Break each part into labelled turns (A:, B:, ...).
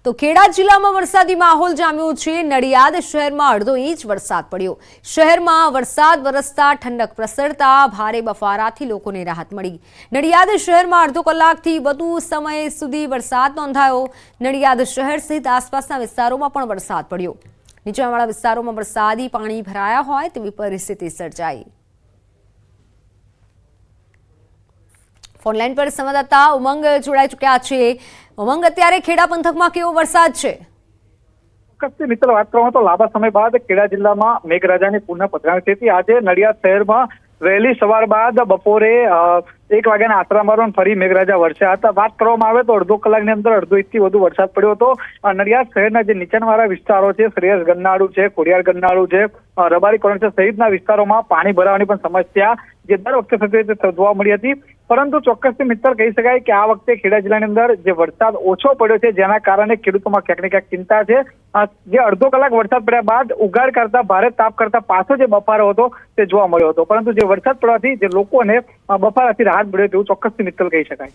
A: તો ખેડા જિલ્લામાં વરસાદી માહોલ જામ્યો છે। નડિયાદ શહેરમાં અડધો ઇંચ વરસાદ પડ્યો। શહેરમાં વરસાદ વરસતા ઠંડક પ્રસરતા ભારે બફારાથી લોકોને રાહત મળી। નડિયાદ શહેરમાં અડધો કલાકથી વધુ સમય સુધી વરસાદ નોંધાયો। નડિયાદ શહેર સહિત આસપાસના વિસ્તારોમાં પણ વરસાદ પડ્યો। નીચાણવાળા વિસ્તારોમાં વરસાદી પાણી ભરાયા હોય તેવી પરિસ્થિતિ સર્જાઈ। ફોનલાઈન પર સંવાદદાતા ઉમંગ જોડાઈ ચૂક્યા છે। ઉમંગ, અત્યારે ખેડા પંથકમાં કેવો વરસાદ છે?
B: ચોક્કસથી મિત્ર વાત કરવામાં તો લાંબા સમય બાદ ખેડા જિલ્લામાં મેઘરાજાની પુનઃ પધરામણી થઈ। આજે નડિયાદ શહેરમાં વહેલી સવાર બાદ બપોરે 1 વાગ્યાના આસરામાં ફરી મેઘરાજા વરસ્યા હતા। વાત કરવામાં આવે તો અડધો કલાકની અંદર અડધો ઇંચથી વધુ વરસાદ પડ્યો હતો। નડિયાદ શહેરના જે નીચાણવાળા વિસ્તારો છે, શ્રેયસ ગરનાળું છે, ખોડિયાર ગરનાળું છે, રબારી કોલોની સહિતના વિસ્તારોમાં પાણી ભરાવાની પણ સમસ્યા જે દર વખતે થતી હોય તે જોવા મળી હતી। પરંતુ ચોક્કસથી મિત્ર કહી શકાય કે આ વખતે ખેડા જિલ્લાની અંદર જે વરસાદ ઓછો પડ્યો છે જેના કારણે ખેડૂતોમાં ક્યાંક ને ક્યાંક ચિંતા છે। જે અડધો કલાક વરસાદ પડ્યા બાદ ઉઘાડ કરતા ભારે તાપ કરતા પાછો જે બફારો હતો તે જોવા મળ્યો હતો। પરંતુ જે વરસાદ પડવાથી જે લોકોને બફારાથી રાહત મળ્યો તેવું ચોક્કસથી મિત્ર કહી શકાય।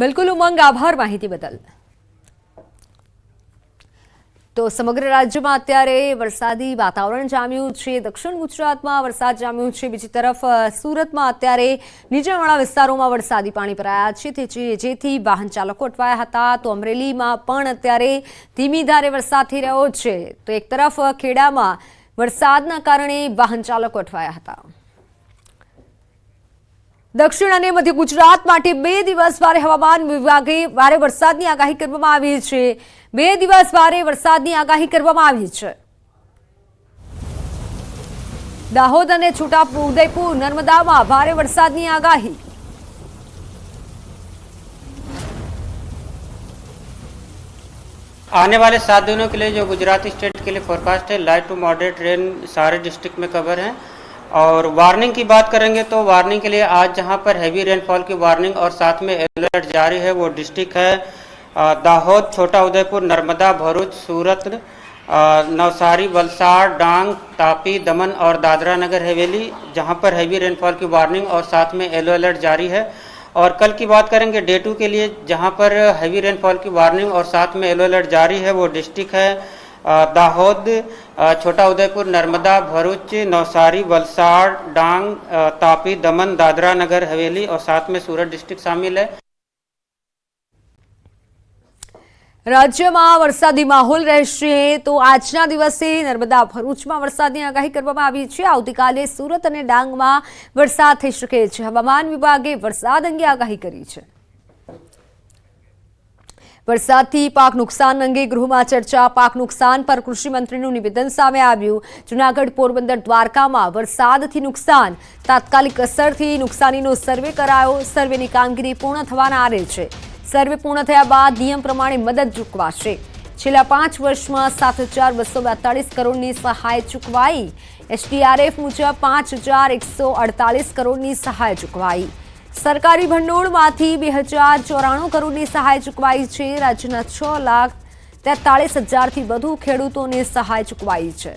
A: બિલકુલ ઉમંગ, આભાર માહિતી બદલ। તો સમગ્ર રાજ્યમાં અત્યારે વરસાદી વાતાવરણ જામ્યું છે। દક્ષિણ ગુજરાતમાં વરસાદ જામ્યો છે। બીજી તરફ સુરતમાં અત્યારે નીચાણવાળા વિસ્તારોમાં વરસાદી પાણી ભરાયા છે જેથી વાહન ચાલકો અટવાયા હતા। તો અમરેલીમાં પણ અત્યારે ધીમી ધારે વરસાદ થઈ રહ્યો છે। તો એક તરફ ખેડામાં વરસાદના કારણે વાહન ચાલકો અટવાયા હતા। દક્ષિણ અને મધ્ય ગુજરાત માટે 2 દિવસ ભારે હવામાન વિભાગે ભારે વરસાદની આગાહી કરવામાં આવી છે। 2 દિવસ ભારે વરસાદની આગાહી કરવામાં આવી છે। દાહોદ અને છોટાઉદેપુર નર્મદામાં ભારે વરસાદની આગાહી।
C: आने वाले 7 दिनों के लिए जो गुजरात स्टेट के लिए फोरकास्ट है, लाइट टू मॉडरेट रेन सारे डिस्ट्रिक्ट में कवर है। और वार्निंग की बात करेंगे तो वार्निंग के लिए आज जहां पर हैवी रेनफॉल की वार्निंग और साथ में अलर्ट जारी है वो डिस्ट्रिक्ट है दाहोद, छोटा उदयपुर, नर्मदा, भरूच, सूरत, नवसारी, वलसाड़, डांग, तापी, दमन और दादरा नगर हवेली, जहां पर हैवी रेनफॉल की वार्निंग और साथ में येलो अलर्ट जारी है। और कल की बात करेंगे डे 2 के लिए जहां पर हैवी रेनफॉल की वार्निंग और साथ में येलो अलर्ट जारी है वो डिस्ट्रिक्ट है दाहोद, छोटा उदयपुर, नर्मदा, भरूच, नवसारी, वलसाड़, डांग, तापी, दमन, दादरा नगर हवेली और साथ में सूरत डिस्ट्रिक्ट शामिल है।
A: રાજ્યમાં વરસાદી માહોલ રહેશે। તો આજના દિવસે નર્મદા ભરૂચમાં વરસાદની આગાહી કરવામાં આવી છે। આવતીકાલે સુરત અને ડાંગમાં વરસાદ થઈ શકે છે। હવામાન વિભાગે વરસાદ અંગે આગાહી કરી છે। વરસાદથી પાક નુકસાન અંગે ગૃહમાં ચર્ચા। પાક નુકસાન પર કૃષિ મંત્રીનું નિવેદન સામે આવ્યું। જૂનાગઢ, પોરબંદર, દ્વારકામાં વરસાદથી નુકસાન તાત્કાલિક અસરથી નુકસાનીનો સર્વે કરાયો। સર્વેની કામગીરી પૂર્ણ થવાના આરે છે। સર્વે પૂર્ણ થયા બાદ નિયમ પ્રમાણે મદદ ચૂકવાશે। છેલ્લા 5 વર્ષમાં 7,242 કરોડની સહાય ચૂકવાઈ। એસડીઆરએફ મુજબ 5,148 કરોડની સહાય ચૂકવાઈ। સરકારી ભંડોળમાંથી 2,094 કરોડની સહાય ચૂકવાઈ છે। રાજ્યના 6,43,000થી વધુ ખેડૂતોને સહાય ચૂકવાઈ છે।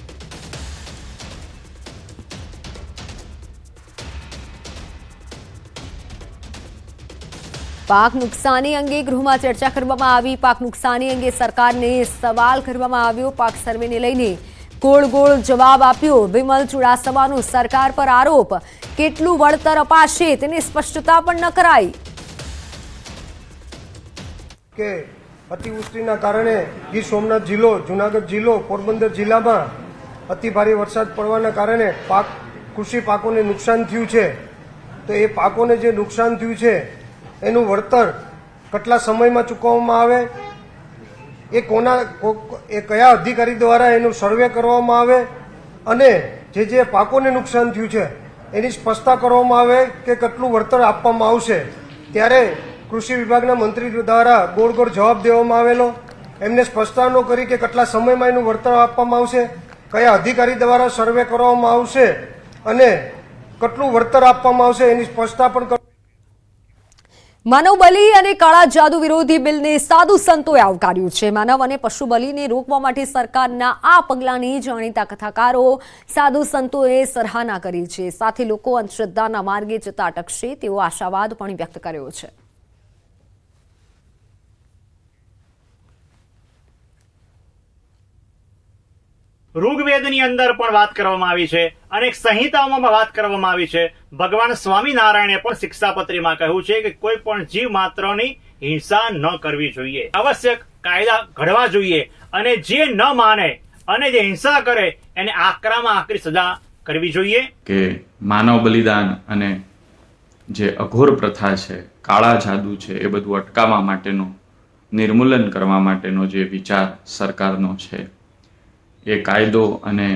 A: પાક નુકસાની અંગે ગૃહમાં ચર્ચા કરવામાં આવી। પાક નુકસાની અંગે સરકારને સવાલ કરવામાં આવ્યો। પાક સર્વેને લઈને ગોળ ગોળ જવાબ આપ્યો। વિમલ ચુડાસમાનો સરકાર પર આરોપ। કેટલું વળતર અપાશે તેની સ્પષ્ટતા પણ ન કરાઈ।
D: કે અતિવૃષ્ટિના કારણે ગીર સોમનાથ જિલ્લો, જૂનાગઢ જિલ્લો, પોરબંદર જિલ્લામાં અતિ ભારે વરસાદ પડવાના કારણે કૃષિ પાકોને નુકસાન થયું છે। તો એ પાકોને જે નુકસાન થયું છે એનું વળતર કેટલા સમયમાં ચૂકવવામાં આવે, એ કયા અધિકારી દ્વારા એનું સર્વે કરવામાં આવે અને જે પાકોને નુકસાન થયું છે એની સ્પષ્ટતા કરવામાં આવે કે કેટલું વળતર આપવામાં આવશે। ત્યારે કૃષિ વિભાગના મંત્રી દ્વારા ગોળ ગોળ જવાબ દેવામાં આવેલો। એમને સ્પષ્ટતા ન કરી કે કેટલા સમયમાં એનું વળતર આપવામાં આવશે, કયા અધિકારી દ્વારા સર્વે કરવામાં આવશે અને કેટલું વળતર આપવામાં આવશે એની સ્પષ્ટતા પણ।
A: માનવ બલિ અને કાળા જાદુ વિરોધી બિલને સાધુ સંતોએ આવકાર્યું છે। માનવ અને પશુ બલિને રોકવા માટે સરકારના આ પગલાંની જાણીતા કથાકારો સાધુ સંતોએ સરાહના કરી છે। સાથે લોકો અંધશ્રદ્ધાના માર્ગે જતા અટકશે તેવો આશાવાદ પણ વ્યક્ત કર્યો છે।
E: ઋગ્વેદની અંદર પણ વાત કરવામાં આવી છે, અનેક સંહિતાઓમાં વાત કરવામાં આવી છે. ભગવાન સ્વામિનારાયણે પણ શિક્ષાપત્રીમાં કહ્યું છે કે કોઈ પણ જીવ માત્રની હિંસા ન કરવી જોઈએ. આવશ્યક કાયદા ઘડવા જોઈએ અને જે ન માને અને જે હિંસા કરે એને આકરામાં આકરી સજા કરવી જોઈએ.
F: કે માનવ બલિદાન અને જે અઘોર પ્રથા છે, કાળા જાદુ છે, એ બધું અટકાવવા માટેનો, નિર્મૂલન કરવા માટેનો જે વિચાર સરકારનો છે, એ કાયદો અને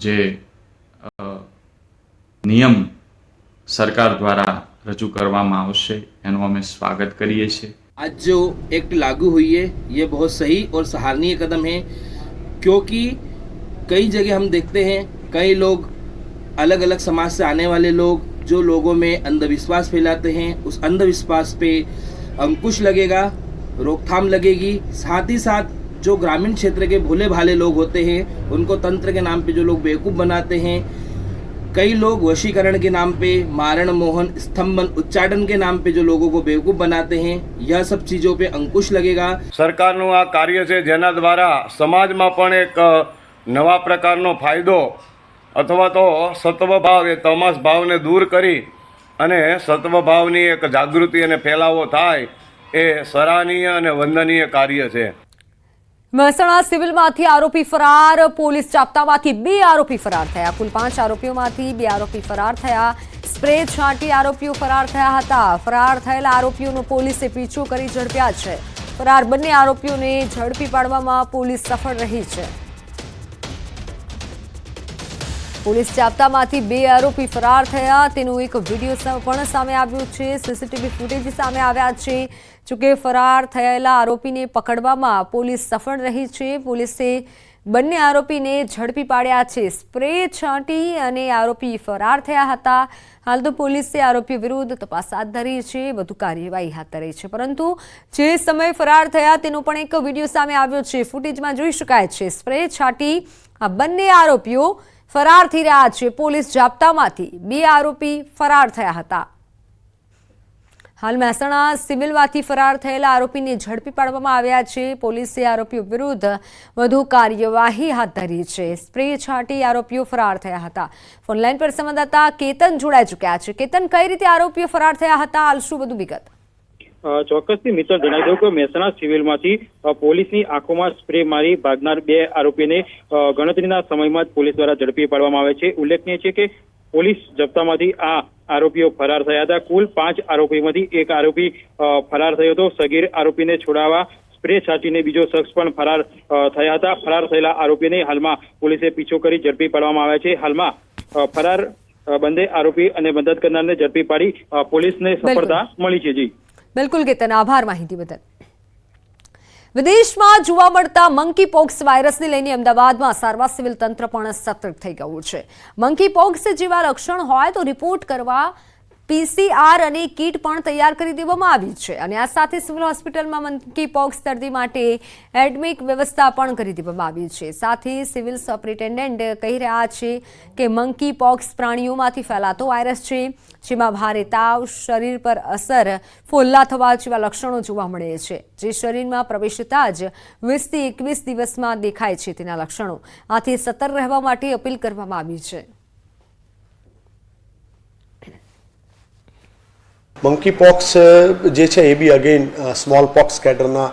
F: જે નિયમ સરકાર દ્વારા રજૂ કરવામાં આવશે એનું અમે સ્વાગત કરીએ છીએ.
G: आज जो एक्ट लागू हुई है ये बहुत सही और सराहनीय कदम है, क्योंकि कई जगह हम देखते हैं कई लोग अलग अलग समाज से आने वाले लोग जो लोगों में अंधविश्वास फैलाते हैं, उस अंधविश्वास पे अंकुश लगेगा, रोकथाम लगेगी. साथ ही साथ जो ग्रामीण क्षेत्र के भोले भाले लोग होते हैं उनको तंत्र के नाम पे जो लोग बेवकूफ़ बनाते हैं, कई लोग वशीकरण के नाम पे, मारण मोहन स्तंभन उच्चाटन के नाम पे जो लोगों को बेवकूफ़ बनाते हैं, यह सब चीज़ों पे अंकुश लगेगा.
H: સરકારનું આ કાર્ય છે જેના દ્વારા સમાજમાં પણ એક નવા પ્રકારનો ફાયદો અથવા તો સત્વભાવ, એ તમસ ભાવને દૂર કરી અને સત્વભાવની એક જાગૃતિ અને ફેલાવો થાય, એ સરાહનીય અને વંદનીય કાર્ય છે.
A: મહેસાણા સિવિલમાંથી આરોપી ફરાર. પોલીસ જાપ્તામાંથી 2 આરોપી ફરાર થયા. કુલ 5 આરોપીઓમાંથી 2 આરોપી ફરાર થયા. સ્પ્રે છાંટી આરોપીઓ ફરાર થયા હતા. ફરાર થયેલા આરોપીઓનો પોલીસે પીછો કરી ઝડપ્યા છે. ફરાર બંને આરોપીઓને ઝડપી પાડવામાં પોલીસ સફળ રહી છે. પોલીસ જાપ્તામાંથી 2 આરોપી ફરાર થયા તેનો એક વિડીયો પણ સામે આવ્યો છે. સીસીટીવી ફૂટેજ સામે આવ્યા છે. જોકે ફરાર થયેલા આરોપીને પકડવામાં પોલીસ સફળ રહી છે. પોલીસે બંને આરોપીને ઝડપી પાડ્યા છે. સ્પ્રે છાંટી અને આરોપી ફરાર થયા હતા. હાલ તો પોલીસે આરોપી વિરુદ્ધ તપાસ હાથ ધરી છે, વધુ કાર્યવાહી હાથ ધરી છે. પરંતુ જે સમયે ફરાર થયા તેનો પણ એક વિડીયો સામે આવ્યો છે. ફૂટેજમાં જોઈ શકાય છે સ્પ્રે છાંટી આ બંને આરોપીઓ ફરાર થઈ રહ્યા છે. પોલીસ જાપ્તામાંથી 2 આરોપી ફરાર થયા હતા. હાલ મહેસાણા સિવિલમાંથી ફરાર થયેલા આરોપીને ઝડપી પાડવામાં આવ્યા છે. પોલીસે આરોપીઓ વિરુદ્ધ વધુ કાર્યવાહી હાથ ધરી છે. સ્પ્રે છાંટી આરોપીઓ ફરાર થયા હતા. ફોનલાઈન પર સંવાદદાતા કેતન જોડાઈ ચૂક્યા છે. કેતન, કઈ રીતે આરોપીઓ ફરાર થયા હતા? હાલ શું વધુ વિગત?
I: ચોક્કસથી મિત્ર જણાવી દઉં કે મહેસાણા સિવિલમાંથી પોલીસની આંખોમાં સ્પ્રે મારી ભાગનાર 2 આરોપીને ગણતરીના સમયમાં જ પોલીસ દ્વારા ઝડપી પાડવામાં આવે છે. ઉલ્લેખનીય છે કે પોલીસ જપ્તામાંથી આ આરોપીઓ ફરાર થયા હતા. કુલ 5 આરોપીમાંથી 1 આરોપી ફરાર થયો હતો. સગીર આરોપીને છોડાવવા સ્પ્રે છાંટીને બીજો શખ્સ પણ ફરાર થયા હતા. ફરાર થયેલા આરોપીને હાલમાં પોલીસે પીછો કરી ઝડપી પાડવામાં આવ્યા છે. હાલમાં ફરાર બંને આરોપી અને મદદ કરનારને ઝડપી પાડી પોલીસને સફળતા મળી છે. જી
A: બિલકુલ કેતન, આભાર માહિતી બદલ. વિદેશમાં જોવા મળતા મંકી પોક્સ વાયરસને લઈને અમદાવાદમાં સારવાર સિવિલ તંત્ર પણ સતર્ક થઈ ગયું છે. મંકી પોક્સ જેવા લક્ષણ હોય તો રિપોર્ટ કરવા PCR અને કીટ પણ તૈયાર કરી દેવામાં આવી છે. અને આ સાથે સિવિલ હોસ્પિટલમાં મંકી પોક્સ દર્દી માટે એડમિટ વ્યવસ્થા પણ કરી દેવામાં આવી છે. સાથે સિવિલ સુપ્રિન્ટેન્ડન્ટ કહી રહ્યા છે કે મંકી પોક્સ પ્રાણીઓમાંથી ફેલાતો વાયરસ છે, જેમાં ભારે તાવ, શરીર પર અસર, ફોલ્લા થવા જેવા લક્ષણો જોવા મળે છે, જે શરીરમાં પ્રવેશતા જ 20 થી 21 દિવસમાં દેખાય છે તેના લક્ષણો. આથી સતર્ક રહેવા માટે અપીલ કરવામાં આવી છે.
J: મંકી પોક્સ જે છે એ બી અગેન સ્મોલ પોક્સ કેટરના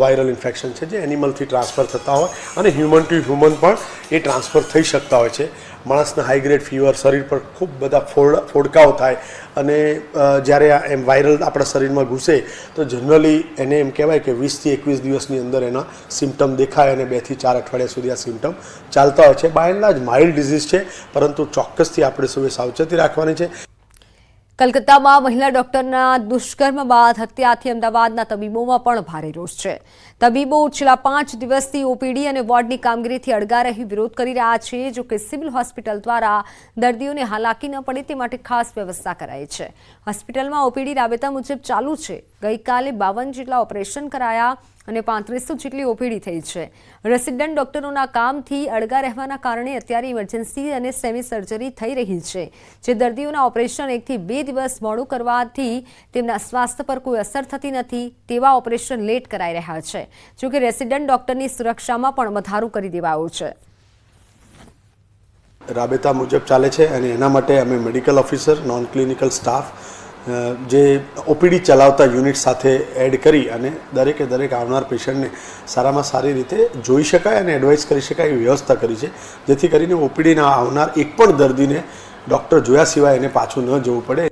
J: વાયરલ ઇન્ફેક્શન છે, જે એનિમલથી ટ્રાન્સફર થતા હોય અને હ્યુમન ટુ હ્યુમન પણ એ ટ્રાન્સફર થઈ શકતા હોય છે. માણસને હાઈ ગ્રેડ ફીવર, શરીર પર ખૂબ બધા ફોડકાઓ થાય અને જ્યારે એમ વાયરલ આપણા શરીરમાં ઘૂસે તો જનરલી એને એમ કહેવાય કે 20 થી 21 દિવસની અંદર એના સિમ્ટમ દેખાય અને 2 થી 4 અઠવાડિયા સુધી આ સિમ્ટમ ચાલતા હોય છે. By and large mild disease છે, પરંતુ ચોક્કસથી આપણે સૌએ સાવચેતી રાખવાની છે.
A: કલકત્તામાં મહિલા ડોક્ટરના દુષ્કર્મ બાદ હત્યાથી અમદાવાદના તબીબોમાં પણ ભારે રોષ છે. તબીબો છેલ્લા 5 દિવસથી ઓપીડી અને વોર્ડની કામગીરીથી અળગા રહી વિરોધ કરી રહ્યા છે. જો કે સિવિલ હોસ્પિટલ દ્વારા દર્દીઓને હાલાકી ન પડે તે માટે ખાસ વ્યવસ્થા કરાઈ છે. હોસ્પિટલમાં ઓપીડી રાબેતા મુજબ ચાલુ છે. ગઈકાલે 52 જેટલા ઓપરેશન કરાયા અને 3500 જેટલી ઓપીડી થઈ છે. રેસિડેન્ટ ડોક્ટરોના કામથી અળગા રહેવાના કારણે અત્યારે ઇમરજન્સી અને સેમી સર્જરી થઈ રહી છે, જે દર્દીઓના ઓપરેશન 1 થી 2 દિવસ મોડું કરવાથી તેમના સ્વાસ્થ્ય પર કોઈ અસર થતી નથી. તેવા ઓપરેશન લેટ કરાઈ રહ્યા છે. જોકે રેસિડેન્ટ ડોક્ટરની સુરક્ષામાં પણ વધારો કરી દેવાયો છે.
J: રાબેતા મુજબ ચાલે છે અને એના માટે અમે medical officer, non clinical staff જે ઓપીડી ચલાવતા યુનિટ સાથે એડ કરી અને દરેકે દરેક આવનાર પેશન્ટને સારામાં સારી રીતે જોઈ શકાય અને એડવાઇસ કરી શકાય એવી વ્યવસ્થા કરી છે, જેથી કરીને ઓપીડીના આવનાર એક પણ દર્દીને ડૉક્ટર જોયા સિવાય એને પાછું ન જવું પડે.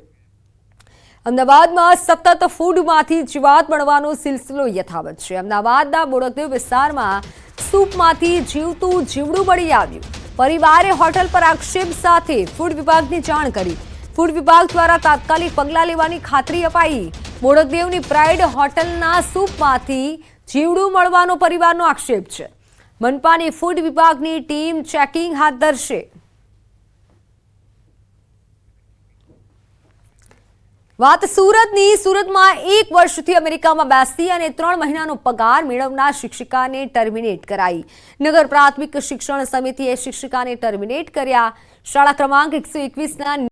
A: અમદાવાદમાં સતત ફૂડમાંથી જીવાત મળવાનો સિલસિલો યથાવત છે. અમદાવાદના બોડકદેવ વિસ્તારમાં સૂપમાંથી જીવતું જીવડું મળી આવ્યું. પરિવારે હોટલ પર આક્ષેપ સાથે ફૂડ વિભાગની જાણ કરી. ફૂડ વિભાગ દ્વારા તાત્કાલિક પગલાં લેવાની ખાતરી અપાઈ. બોડકદેવની પ્રાઇડ હોટલના સૂપમાંથી જીવડું મળવાનો પરિવારનો આક્ષેપ છે. મનપાની ફૂડ વિભાગની ટીમ ચેકિંગ હાથ ધરશે. વાત સુરતની. સુરતમાં 1 વર્ષથી અમેરિકામાં બેસતી અને 3 મહિનાનો પગાર મેળવનાર શિક્ષિકાને ટર્મિનેટ કરાઈ. નગર પ્રાથમિક શિક્ષણ સમિતિએ શિક્ષિકાને ટર્મિનેટ કર્યા. શાળા ક્રમાંક 121ના